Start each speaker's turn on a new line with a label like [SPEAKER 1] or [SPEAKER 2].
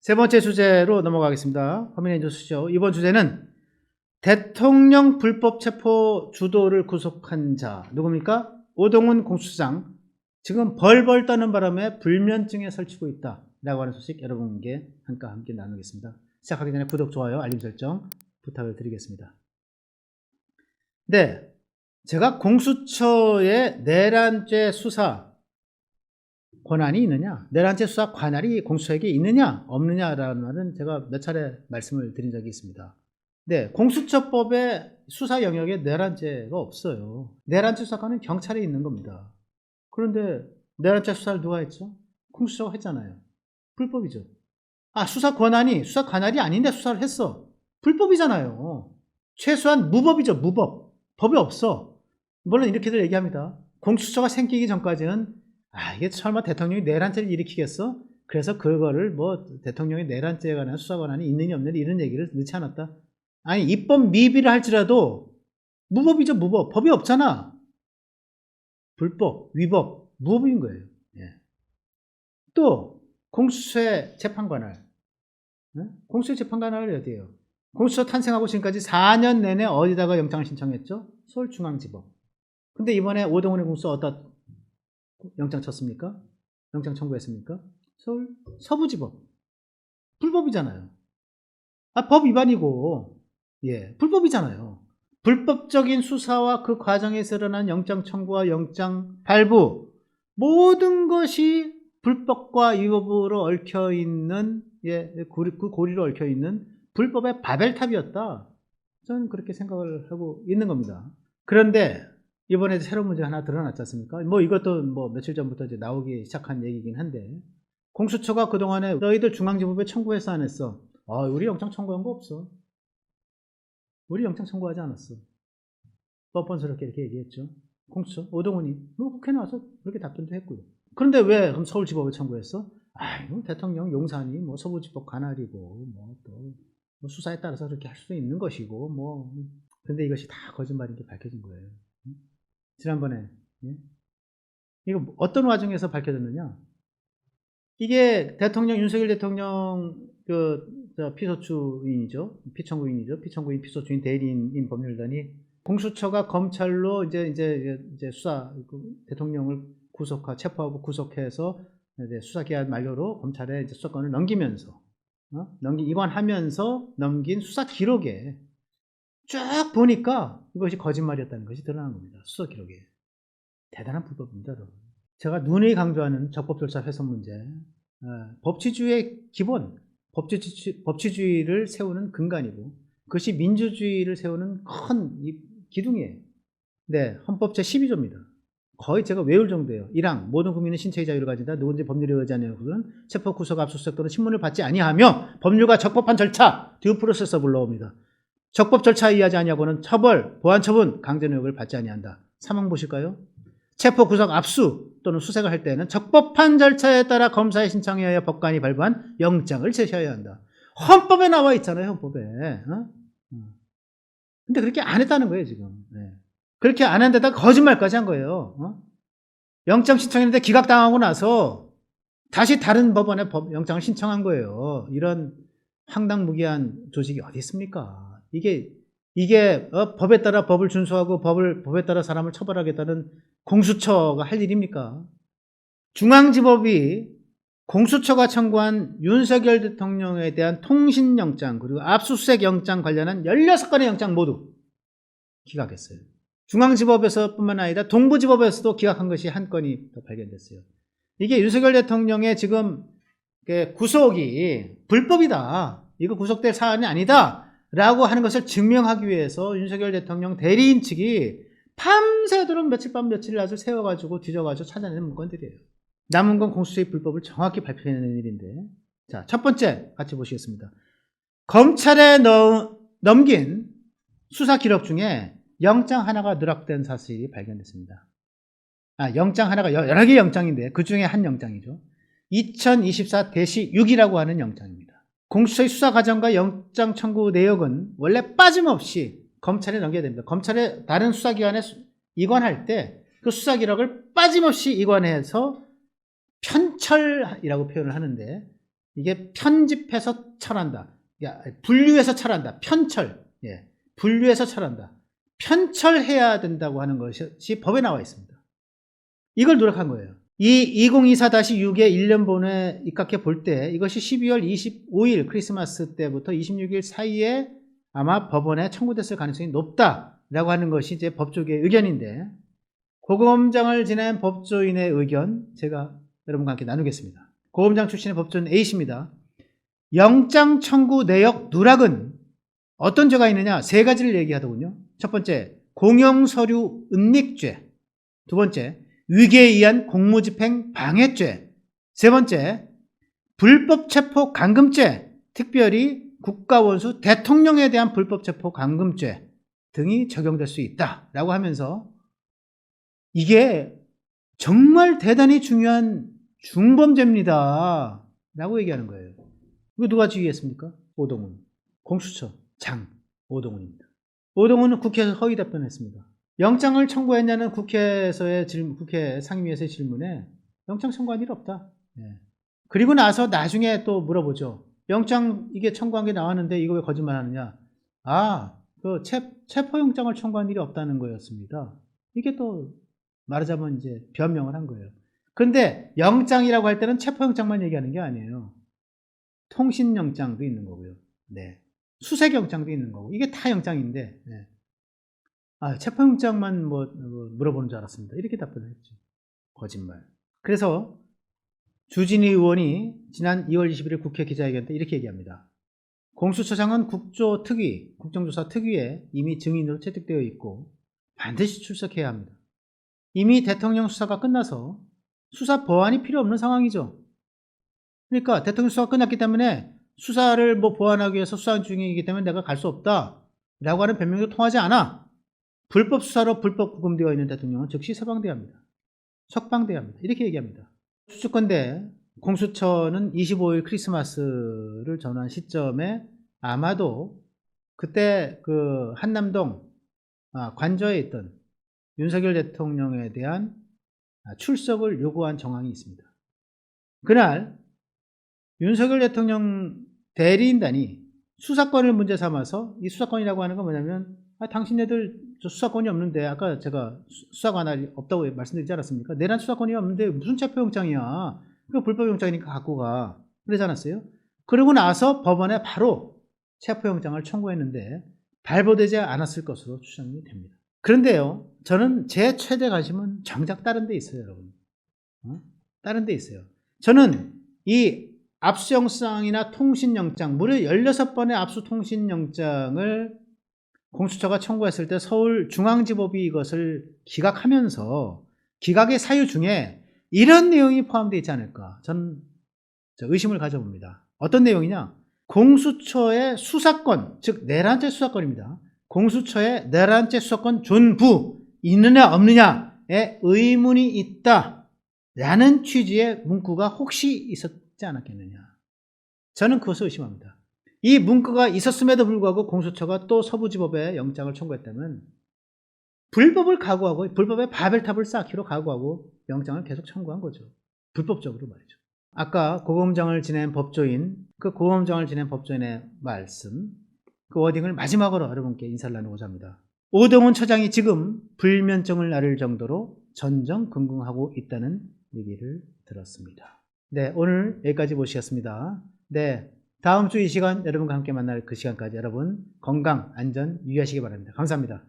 [SPEAKER 1] 세 번째 주제로 넘어가겠습니다. 화면에 주시죠. 이번 주제는 대통령 불법 체포 주도를 구속한 자 누굽니까? 오동훈 공수처장. 지금 벌벌 떠는 바람에 불면증에 설치고 있다라고 하는 소식 여러분께 함께 나누겠습니다. 시작하기 전에 구독, 좋아요, 알림 설정 부탁을 드리겠습니다. 네, 제가 공수처의 내란죄 수사 권한이 있느냐, 내란죄 수사 관할이 공수처에게 있느냐 없느냐라는 말은 제가 몇 차례 말씀을 드린 적이 있습니다. 네, 공수처법의 수사 영역에 내란죄가 없어요. 내란죄 수사관은 경찰에 있는 겁니다. 그런데 내란죄 수사를 누가 했죠? 공수처가 했잖아요. 불법이죠. 수사 관할이 아닌데 수사를 했어. 불법이잖아요. 최소한 무법이죠. 무법. 법이 없어. 물론 이렇게들 얘기합니다. 공수처가 생기기 전까지는 이게 설마 대통령이 내란죄를 일으키겠어? 그래서 그거를 대통령이 내란죄에 관한 수사 권한이 있느냐 없느냐 이런 얘기를 넣지 않았다. 아니, 입법 미비를 할지라도 무법이죠. 무법. 법이 없잖아. 불법, 위법, 무법인 거예요. 예. 또 공수처의 재판관할. 공수처의 재판관할이 어디예요? 공수처 탄생하고 지금까지 4년 내내 어디다가 영장을 신청했죠? 서울중앙지법. 근데 이번에 오동훈의 공수처 어디다 영장 쳤습니까? 영장 청구했습니까? 서울 서부지법. 불법이잖아요. 법 위반이고, 불법이잖아요. 불법적인 수사와 그 과정에서 일어난 영장 청구와 영장 발부, 모든 것이 불법과 위법으로 얽혀있는, 그 고리로 얽혀있는 불법의 바벨탑이었다. 저는 그렇게 생각을 하고 있는 겁니다. 그런데 이번에 새로운 문제가 하나 드러났지 않습니까? 이것도 며칠 전부터 이제 나오기 시작한 얘기긴 한데, 공수처가 그동안에 너희들 중앙지법에 청구했어 안 했어? 우리 영장 청구한 거 없어. 우리 영장 청구하지 않았어. 뻔뻔스럽게 이렇게 얘기했죠. 공수처 오동훈이 국회 나와서 그렇게 답변도 했고요. 그런데 왜 그럼 서울지법에 청구했어? 대통령 용산이 서부지법 관할이고 또 수사에 따라서 그렇게 할 수 있는 것이고 근데 이것이 다 거짓말인 게 밝혀진 거예요. 지난번에 이거 어떤 와중에서 밝혀졌느냐? 이게 윤석열 대통령 피소추인이죠. 피청구인 피소추인 대리인 법률단이 공수처가 검찰로 이제 수사 대통령을 체포하고 구속해서 이제 수사 기한 만료로 검찰에 이제 수사권을 넘기면서 이관하면서 넘긴 수사 기록에 쭉 보니까 이것이 거짓말이었다는 것이 드러난 겁니다. 수사 기록에. 대단한 불법입니다, 여러분. 제가 누누이 강조하는 적법 절차 훼손 문제. 법치주의의 기본, 법치주의를 세우는 근간이고 그것이 민주주의를 세우는 큰 기둥이에요. 네, 헌법 제12조입니다. 거의 제가 외울 정도예요. 1항 모든 국민은 신체의 자유를 가진다. 누구든지 법률에 의지하는 것은 체포, 구속, 압수수색 또는 신문을 받지 아니하며 법률과 적법한 절차 듀 프로세서 불러옵니다. 적법 절차에 의하지 아니하고는 처벌, 보안처분, 강제노역을 받지 아니한다. 3항 보실까요? 체포, 구속, 압수 또는 수색을 할 때는 적법한 절차에 따라 검사의 신청에 의하여 법관이 발부한 영장을 제시해야 한다. 헌법에 나와 있잖아요. 헌법에. 근데 그렇게 안 했다는 거예요, 지금. 그렇게 안 한 데다 거짓말까지 한 거예요. 영장 신청했는데 기각당하고 나서 다시 다른 법원에 영장을 신청한 거예요. 이런 황당무계한 조직이 어디 있습니까? 이게 법에 따라 법을 준수하고 법에 따라 사람을 처벌하겠다는 공수처가 할 일입니까? 중앙지법이 공수처가 청구한 윤석열 대통령에 대한 통신영장 그리고 압수수색 영장 관련한 16건의 영장 모두 기각했어요. 중앙지법에서 뿐만 아니라 동부지법에서도 기각한 것이 한 건이 더 발견됐어요. 이게 윤석열 대통령의 지금 구속이 불법이다. 이거 구속될 사안이 아니다. 라고 하는 것을 증명하기 위해서 윤석열 대통령 대리인 측이 밤새도록 며칠 밤 며칠 낮을 세워가지고 뒤져가지고 찾아내는 문건들이에요. 남은 건 공수처의 불법을 정확히 발표해내는 일인데, 자, 첫 번째 같이 보시겠습니다. 검찰에 넘긴 수사 기록 중에 영장 하나가 누락된 사실이 발견됐습니다. 영장 하나가 여러 개의 영장인데 그 중에 한 영장이죠. 2024-6이라고 하는 영장입니다. 공수처의 수사 과정과 영장 청구 내역은 원래 빠짐없이 검찰에 넘겨야 됩니다. 검찰의 다른 수사기관에 이관할 때 그 수사 기록을 빠짐없이 이관해서 편철이라고 표현을 하는데 이게 편집해서 철한다. 분류해서 철한다. 편철. 예. 분류해서 철한다. 편철해야 된다고 하는 것이 법에 나와 있습니다. 이걸 노력한 거예요. 이 2024-6의 1년본에 입각해 볼 때 이것이 12월 25일 크리스마스 때부터 26일 사이에 아마 법원에 청구됐을 가능성이 높다라고 하는 것이 이제 법조계의 의견인데, 고검장을 지낸 법조인의 의견 제가 여러분과 함께 나누겠습니다. 고검장 출신의 법조인 A씨입니다. 영장 청구 내역 누락은 어떤 죄가 있느냐? 세 가지를 얘기하더군요. 첫 번째, 공영서류 은닉죄. 두 번째, 위계에 의한 공무집행 방해죄. 세 번째, 불법체포 감금죄. 특별히 국가원수 대통령에 대한 불법체포 감금죄 등이 적용될 수 있다라고 하면서 이게 정말 대단히 중요한 중범죄입니다 라고 얘기하는 거예요. 이거 누가 지휘했습니까? 오동훈. 공수처 장 오동훈입니다. 오동훈은 국회에서 허위 답변했습니다. 영장을 청구했냐는 국회 상임위에서의 질문에 영장 청구한 일 없다. 네. 그리고 나서 나중에 또 물어보죠. 영장 이게 청구한 게 나왔는데 이거 왜 거짓말 하느냐? 그 체포영장을 청구한 일이 없다는 거였습니다. 이게 또 말하자면 이제 변명을 한 거예요. 그런데 영장이라고 할 때는 체포영장만 얘기하는 게 아니에요. 통신영장도 있는 거고요. 네. 수색영장도 있는 거고. 이게 다 영장인데, 네. 체포영장만 물어보는 줄 알았습니다. 이렇게 답변을 했죠. 거짓말. 그래서 주진희 의원이 지난 2월 21일 국회 기자회견 때 이렇게 얘기합니다. 공수처장은 국정조사 특위에 이미 증인으로 채택되어 있고 반드시 출석해야 합니다. 이미 대통령 수사가 끝나서 수사 보완이 필요 없는 상황이죠. 그러니까 대통령 수사가 끝났기 때문에 수사를 보완하기 위해서 수사 중이기 때문에 내가 갈 수 없다라고 하는 변명도 통하지 않아. 불법 수사로 불법 구금되어 있는 대통령은 즉시 석방돼야 합니다. 이렇게 얘기합니다. 추측컨대 공수처는 25일 크리스마스를 전후한 시점에 아마도 그때 그 한남동 관저에 있던 윤석열 대통령에 대한 출석을 요구한 정황이 있습니다. 그날 윤석열 대통령 대리인단이 수사권을 문제 삼아서, 이 수사권이라고 하는 건 뭐냐면 당신네들 저 수사권이 없는데, 아까 제가 수사관할이 없다고 말씀드리지 않았습니까? 내란 수사권이 없는데 무슨 체포영장이야. 그거 불법영장이니까 갖고 가. 그러지 않았어요? 그러고 나서 법원에 바로 체포영장을 청구했는데 발부되지 않았을 것으로 추정이 됩니다. 그런데요, 저는 제 최대 관심은 정작 다른 데 있어요, 여러분. 다른 데 있어요. 저는 이 압수영장이나 통신영장, 무려 16번의 압수통신영장을 공수처가 청구했을 때 서울중앙지법이 이것을 기각하면서 기각의 사유 중에 이런 내용이 포함되어 있지 않을까, 저는 의심을 가져봅니다. 어떤 내용이냐? 공수처의 수사권, 즉 내란죄 수사권입니다. 공수처의 내란죄 수사권 존부 있느냐 없느냐에 의문이 있다라는 취지의 문구가 혹시 있었지 않았겠느냐. 저는 그것을 의심합니다. 이 문구가 있었음에도 불구하고 공수처가 또 서부지법에 영장을 청구했다면 불법을 각오하고, 불법의 바벨탑을 쌓기로 각오하고 영장을 계속 청구한 거죠. 불법적으로 말이죠. 아까 고검장을 지낸 법조인의 말씀, 그 워딩을 마지막으로 여러분께 인사를 나누고자 합니다. 오동훈 처장이 지금 불면증을 앓을 정도로 전전긍긍하고 있다는 얘기를 들었습니다. 네, 오늘 여기까지 모시겠습니다. 네, 다음 주 이 시간 여러분과 함께 만날 그 시간까지 여러분 건강, 안전 유의하시기 바랍니다. 감사합니다.